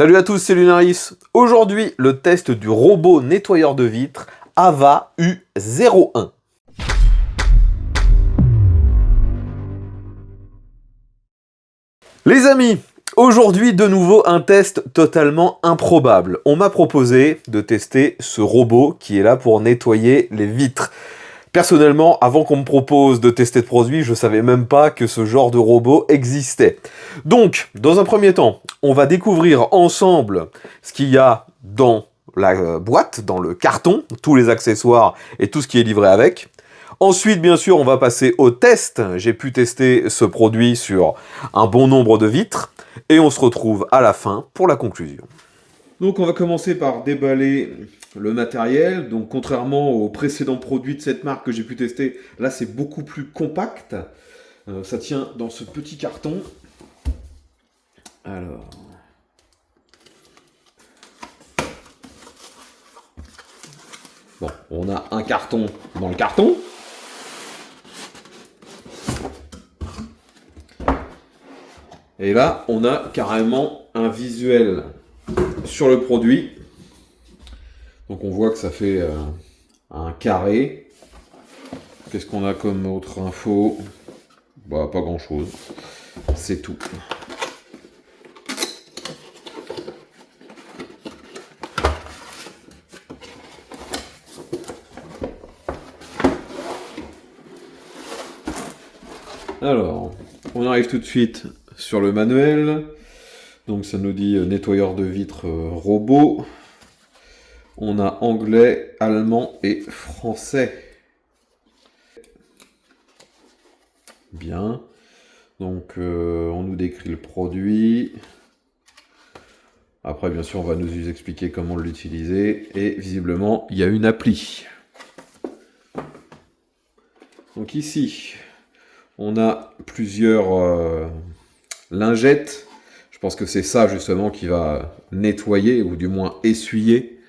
Salut à tous, c'est Lunaris. Aujourd'hui, le test du robot nettoyeur de vitres Ava U01. Les amis, aujourd'hui de nouveau un test totalement improbable. On m'a proposé de tester ce robot qui est là pour nettoyer les vitres. Personnellement, avant qu'on me propose de tester le produit, je savais même pas que ce genre de robot existait. Donc, dans un premier temps, on va découvrir ensemble ce qu'il y a dans la boîte, dans le carton, tous les accessoires et tout ce qui est livré avec. Ensuite, bien sûr, on va passer au test. J'ai pu tester ce produit sur un bon nombre de vitres. Et on se retrouve à la fin pour la conclusion. Donc on va commencer par déballer le matériel. Donc contrairement aux précédents produits de cette marque que j'ai pu tester, là c'est beaucoup plus compact. Ça tient dans ce petit carton. Alors... Bon, on a un carton dans le carton. Et là, on a carrément un visuel sur le produit. Donc on voit que ça fait un carré. Qu'est-ce qu'on a comme autre info? Bah, pas grand chose. C'est tout. Alors, on arrive tout de suite sur le manuel. Donc ça nous dit nettoyeur de vitres robot. On a anglais, allemand et français. Bien. Donc on nous décrit le produit. Après bien sûr on va nous expliquer comment l'utiliser. Et visiblement il y a une appli. Donc ici on a plusieurs lingettes. Je pense que c'est ça justement qui va nettoyer ou du moins essuyer.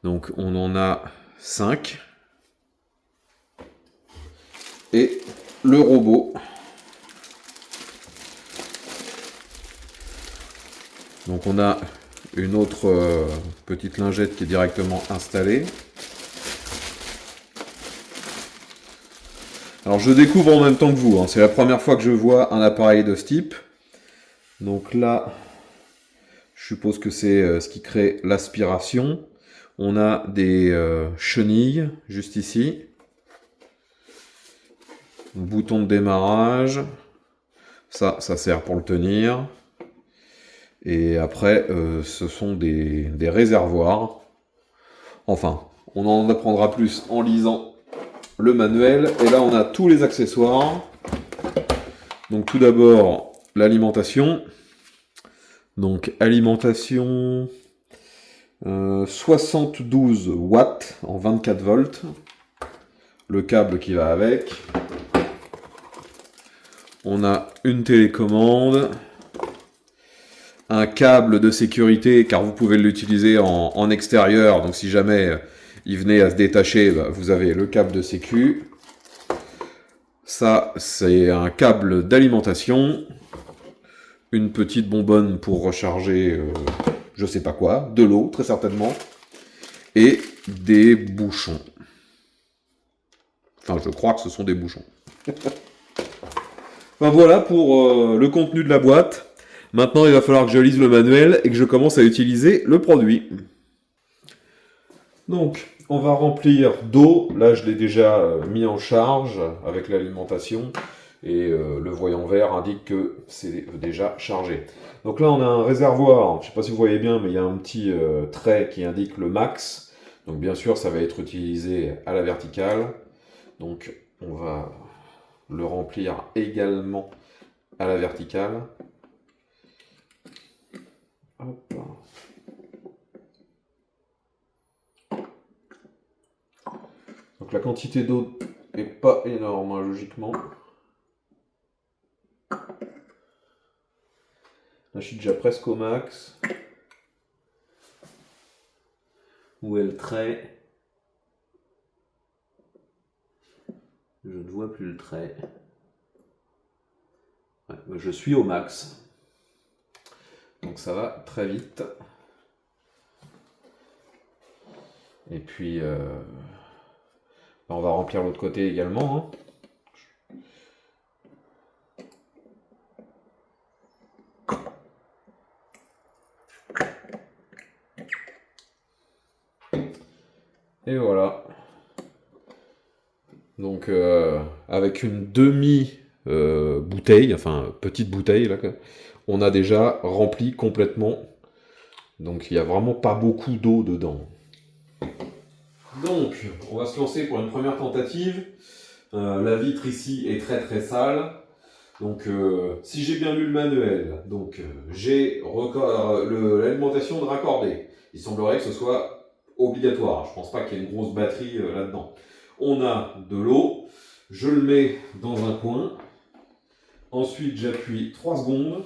Donc on en a 5. Et le robot. Donc on a une autre petite lingette qui est directement installée. Alors je découvre en même temps que vous, hein. C'est la première fois que je vois un appareil de ce type. Donc là, je suppose que c'est ce qui crée l'aspiration. On a des chenilles juste ici. Bouton de démarrage. Ça sert pour le tenir. Et après, ce sont des réservoirs. Enfin, on en apprendra plus en lisant le manuel. Et là, on a tous les accessoires. Donc tout d'abord, l'alimentation. Donc alimentation 72 watts en 24 volts. Le câble qui va avec. On a une télécommande. Un câble de sécurité, car vous pouvez l'utiliser en extérieur. Donc si jamais il venait à se détacher, bah, vous avez le câble de sécu. Ça, c'est un câble d'alimentation. Une petite bonbonne pour recharger, je sais pas quoi, de l'eau, très certainement. Et des bouchons. Enfin, je crois que ce sont des bouchons. Enfin, voilà pour le contenu de la boîte. Maintenant, il va falloir que je lise le manuel et que je commence à utiliser le produit. Donc, on va remplir d'eau. Là, je l'ai déjà mis en charge avec l'alimentation. Et le voyant vert indique que c'est déjà chargé. Donc là, on a un réservoir. Je ne sais pas si vous voyez bien, mais il y a un petit trait qui indique le max. Donc bien sûr, ça va être utilisé à la verticale. Donc, on va le remplir également à la verticale. Hop. Donc la quantité d'eau n'est pas énorme, hein, logiquement. Là, je suis déjà presque au max. Où est le trait? Je ne vois plus le trait. Ouais, je suis au max. Donc ça va très vite. Et puis, on va remplir l'autre côté également, hein. Et voilà. Donc, avec une demi-bouteille, enfin, petite bouteille, là, on a déjà rempli complètement. Donc, il n'y a vraiment pas beaucoup d'eau dedans. Donc, on va se lancer pour une première tentative. La vitre ici est très très sale. Donc, si j'ai bien lu le manuel, donc j'ai l'alimentation de raccordé. Il semblerait que ce soit obligatoire. Je pense pas qu'il y ait une grosse batterie là-dedans. On a de l'eau. Je le mets dans un coin. Ensuite, j'appuie 3 secondes.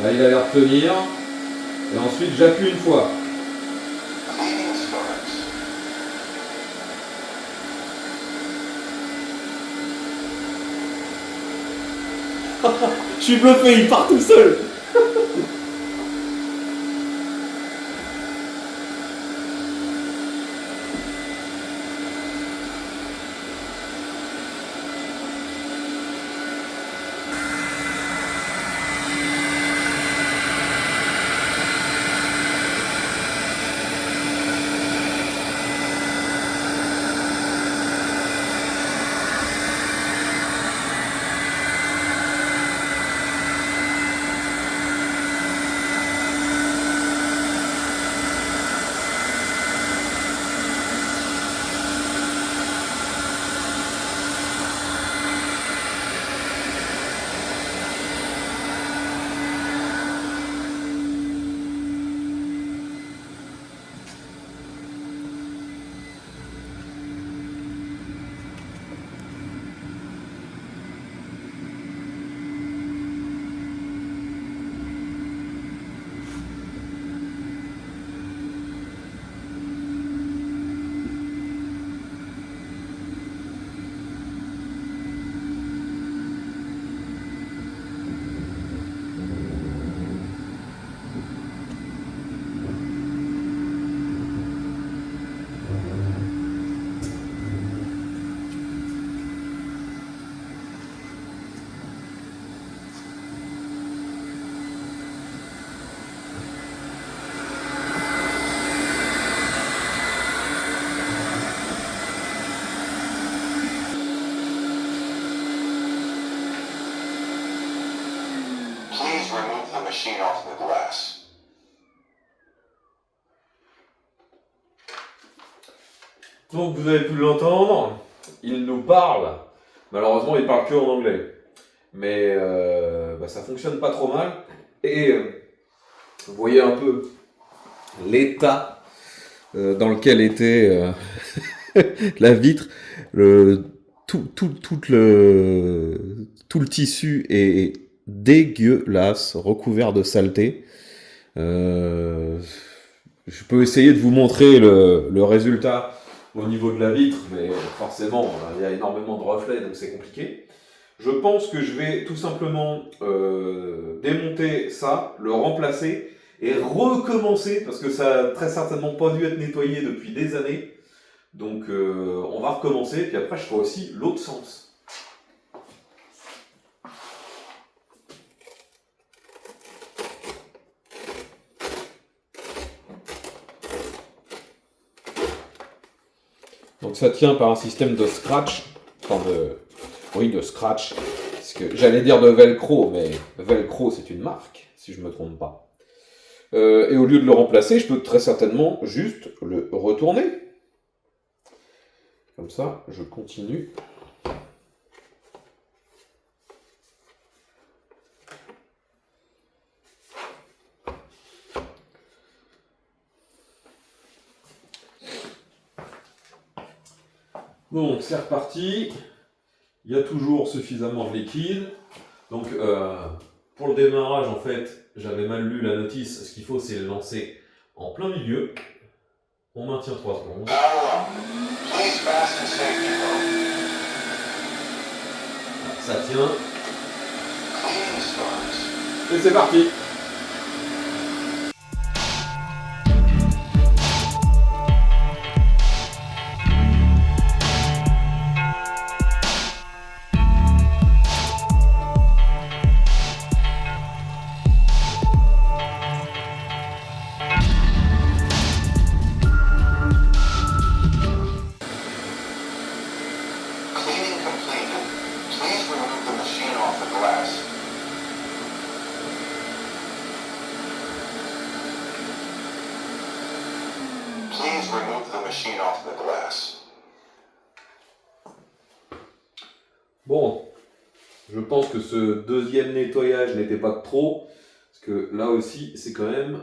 Là, il a l'air de tenir. Et ensuite, j'appuie une fois. Je suis bluffé, il part tout seul. Machine off the glass. Donc vous avez pu l'entendre, il nous parle. Malheureusement, il parle que en anglais. Mais ça fonctionne pas trop mal. Et vous voyez un peu l'état dans lequel était la vitre. Tout le tissu est dégueulasse, recouvert de saleté. Je peux essayer de vous montrer le résultat au niveau de la vitre, mais forcément, il y a énormément de reflets, donc c'est compliqué. Je pense que je vais tout simplement démonter ça, le remplacer et recommencer, parce que ça a très certainement pas dû être nettoyé depuis des années. Donc on va recommencer, puis après je ferai aussi l'autre sens. Donc ça tient par un système de scratch, de scratch, parce que j'allais dire de velcro, mais velcro c'est une marque, si je me trompe pas. Et au lieu de le remplacer, je peux très certainement juste le retourner. Comme ça, je continue. Donc c'est reparti. Il y a toujours suffisamment de liquide. Donc pour le démarrage, en fait, j'avais mal lu la notice. Ce qu'il faut, c'est le lancer en plein milieu. On maintient 3 secondes. Ça tient. Cleaning starts. Et c'est parti. Cleaning completed. Please remove the machine off the glass. Please remove the machine off the glass. Bon, je pense que ce deuxième nettoyage n'était pas de trop, parce que là aussi, c'est quand même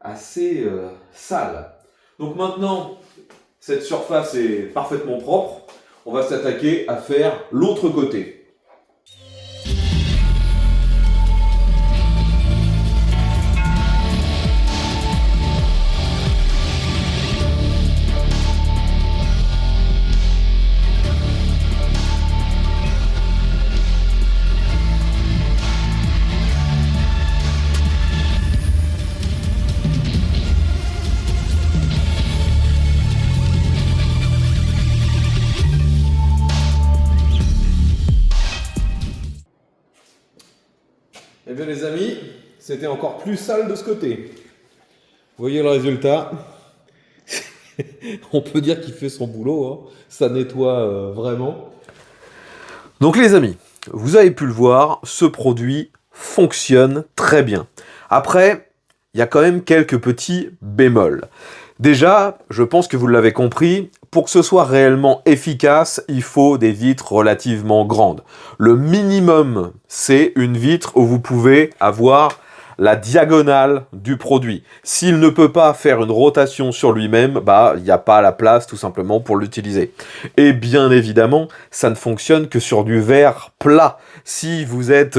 assez sale. Donc maintenant, cette surface est parfaitement propre. On va s'attaquer à faire l'autre côté. Eh bien les amis, c'était encore plus sale de ce côté. Vous voyez le résultat. On peut dire qu'il fait son boulot, hein. Ça nettoie vraiment. Donc les amis, vous avez pu le voir, ce produit fonctionne très bien. Après, il y a quand même quelques petits bémols. Déjà, je pense que vous l'avez compris, pour que ce soit réellement efficace, il faut des vitres relativement grandes. Le minimum, c'est une vitre où vous pouvez avoir la diagonale du produit. S'il ne peut pas faire une rotation sur lui-même, il n'y a pas la place tout simplement pour l'utiliser. Et bien évidemment, ça ne fonctionne que sur du verre plat. Si vous êtes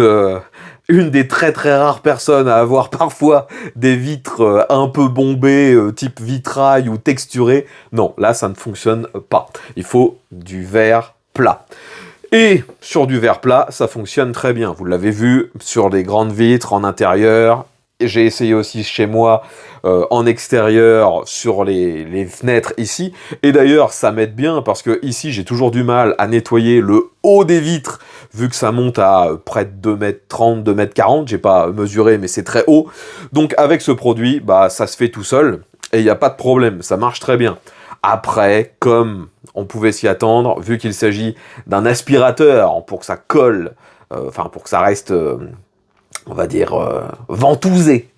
une des très très rares personnes à avoir parfois des vitres un peu bombées, type vitrail ou texturées, non, là ça ne fonctionne pas. Il faut du verre plat. Et sur du verre plat, ça fonctionne très bien. Vous l'avez vu sur des grandes vitres en intérieur. J'ai essayé aussi chez moi en extérieur sur les fenêtres ici. Et d'ailleurs, ça m'aide bien parce que ici, j'ai toujours du mal à nettoyer le haut des vitres vu que ça monte à près de 2,30 m, 2,40 m. J'ai pas mesuré, mais c'est très haut. Donc avec ce produit, ça se fait tout seul et il n'y a pas de problème. Ça marche très bien. Après, comme on pouvait s'y attendre, vu qu'il s'agit d'un aspirateur pour que ça colle, pour que ça reste, on va dire, ventousé,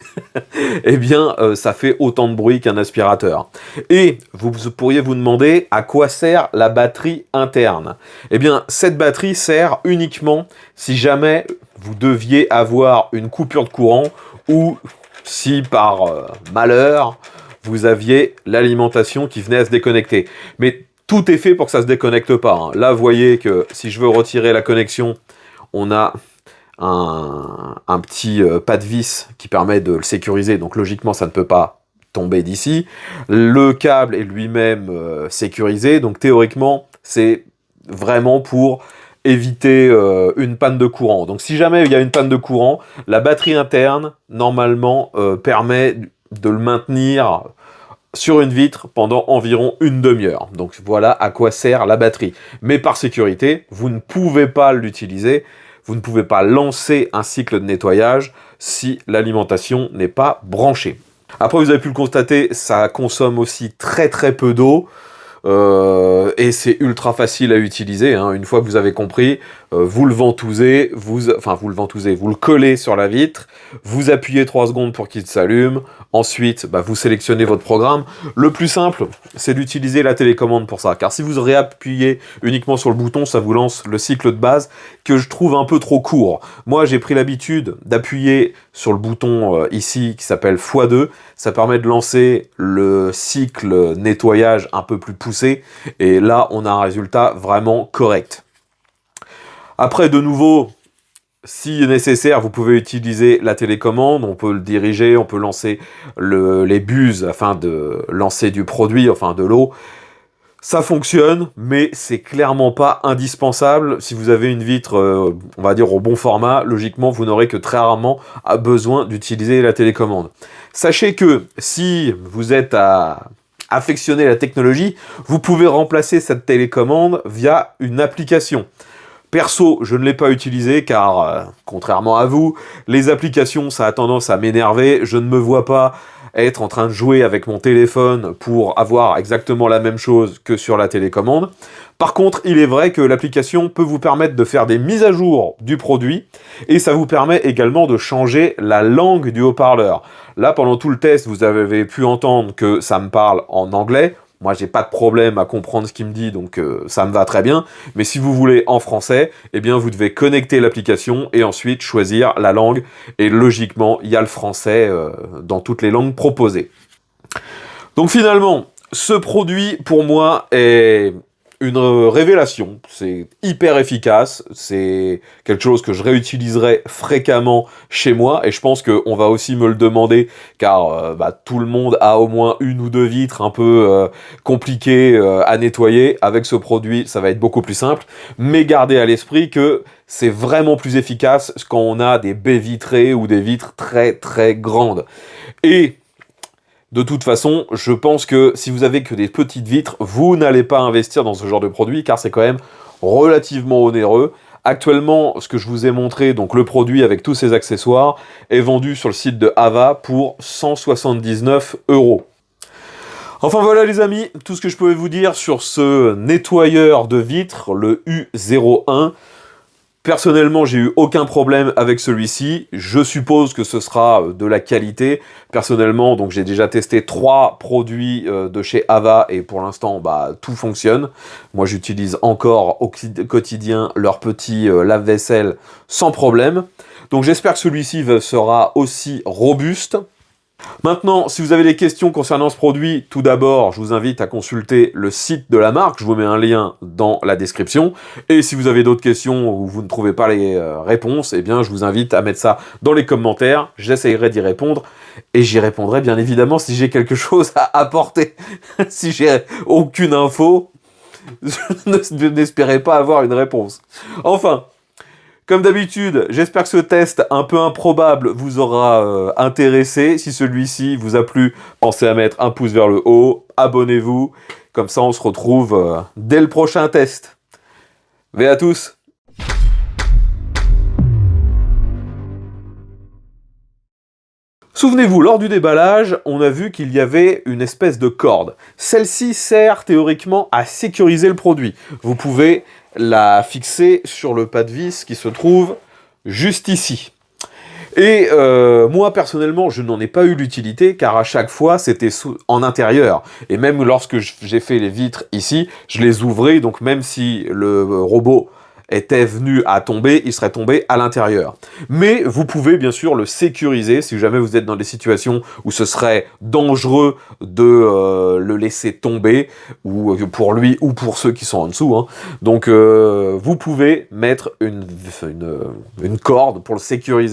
eh bien, ça fait autant de bruit qu'un aspirateur. Et vous pourriez vous demander à quoi sert la batterie interne. Eh bien, cette batterie sert uniquement si jamais vous deviez avoir une coupure de courant ou si par malheur, vous aviez l'alimentation qui venait à se déconnecter. Mais tout est fait pour que ça ne se déconnecte pas, hein. Là, vous voyez que si je veux retirer la connexion, on a un petit pas de vis qui permet de le sécuriser. Donc logiquement, ça ne peut pas tomber d'ici. Le câble est lui-même sécurisé. Donc théoriquement, c'est vraiment pour éviter une panne de courant. Donc si jamais il y a une panne de courant, la batterie interne, normalement, permet de le maintenir sur une vitre pendant environ une demi-heure. Donc voilà à quoi sert la batterie. Mais par sécurité, vous ne pouvez pas l'utiliser, vous ne pouvez pas lancer un cycle de nettoyage si l'alimentation n'est pas branchée. Après, vous avez pu le constater, ça consomme aussi très très peu d'eau. Et c'est ultra facile à utiliser, hein. Une fois que vous avez compris, vous le ventousez, vous le collez sur la vitre, vous appuyez 3 secondes pour qu'il s'allume, ensuite vous sélectionnez votre programme. Le plus simple, c'est d'utiliser la télécommande pour ça, car si vous réappuyez uniquement sur le bouton, ça vous lance le cycle de base que je trouve un peu trop court. Moi, j'ai pris l'habitude d'appuyer sur le bouton ici qui s'appelle x2, ça permet de lancer le cycle nettoyage un peu plus poussé, et là, on a un résultat vraiment correct. Après, de nouveau, si nécessaire, vous pouvez utiliser la télécommande, on peut le diriger, on peut lancer les buses afin de lancer du produit, enfin de l'eau. Ça fonctionne, mais c'est clairement pas indispensable. Si vous avez une vitre, on va dire au bon format, logiquement, vous n'aurez que très rarement besoin d'utiliser la télécommande. Sachez que si vous êtes à affectionner la technologie, vous pouvez remplacer cette télécommande via une application. Perso, je ne l'ai pas utilisé car, contrairement à vous, les applications, ça a tendance à m'énerver. Je ne me vois pas être en train de jouer avec mon téléphone pour avoir exactement la même chose que sur la télécommande. Par contre, il est vrai que l'application peut vous permettre de faire des mises à jour du produit et ça vous permet également de changer la langue du haut-parleur. Là, pendant tout le test, vous avez pu entendre que ça me parle en anglais. Moi, j'ai pas de problème à comprendre ce qu'il me dit, donc ça me va très bien. Mais si vous voulez en français, eh bien, vous devez connecter l'application et ensuite choisir la langue. Et logiquement, il y a le français dans toutes les langues proposées. Donc finalement, ce produit, pour moi, est une révélation. C'est hyper efficace, c'est quelque chose que je réutiliserai fréquemment chez moi, et je pense qu'on va aussi me le demander, car tout le monde a au moins une ou deux vitres un peu compliquées à nettoyer. Avec ce produit, ça va être beaucoup plus simple, mais gardez à l'esprit que c'est vraiment plus efficace quand on a des baies vitrées ou des vitres très très grandes. Et de toute façon, je pense que si vous avez que des petites vitres, vous n'allez pas investir dans ce genre de produit, car c'est quand même relativement onéreux. Actuellement, ce que je vous ai montré, donc le produit avec tous ses accessoires, est vendu sur le site de Ava pour 179 €. Enfin voilà les amis, tout ce que je pouvais vous dire sur ce nettoyeur de vitres, le U01. Personnellement, j'ai eu aucun problème avec celui-ci. Je suppose que ce sera de la qualité. Personnellement, donc j'ai déjà testé 3 produits de chez Ava et pour l'instant, tout fonctionne. Moi, j'utilise encore au quotidien leur petit lave-vaisselle sans problème. Donc j'espère que celui-ci sera aussi robuste. Maintenant, si vous avez des questions concernant ce produit, tout d'abord, je vous invite à consulter le site de la marque. Je vous mets un lien dans la description. Et si vous avez d'autres questions où vous ne trouvez pas les réponses, eh bien, je vous invite à mettre ça dans les commentaires. J'essayerai d'y répondre. Et j'y répondrai bien évidemment si j'ai quelque chose à apporter. Si j'ai aucune info, n'espérez pas avoir une réponse. Enfin, comme d'habitude, j'espère que ce test un peu improbable vous aura intéressé. Si celui-ci vous a plu, pensez à mettre un pouce vers le haut, abonnez-vous. Comme ça, on se retrouve dès le prochain test. Ve à tous! Souvenez-vous, lors du déballage, on a vu qu'il y avait une espèce de corde. Celle-ci sert théoriquement à sécuriser le produit. Vous pouvez la fixer sur le pas de vis qui se trouve juste ici. Et moi, personnellement, je n'en ai pas eu l'utilité, car à chaque fois, c'était en intérieur. Et même lorsque j'ai fait les vitres ici, je les ouvrais, donc même si le robot était venu à tomber, il serait tombé à l'intérieur. Mais vous pouvez bien sûr le sécuriser si jamais vous êtes dans des situations où ce serait dangereux de le laisser tomber, ou pour lui ou pour ceux qui sont en dessous. Hein. Donc vous pouvez mettre une corde pour le sécuriser.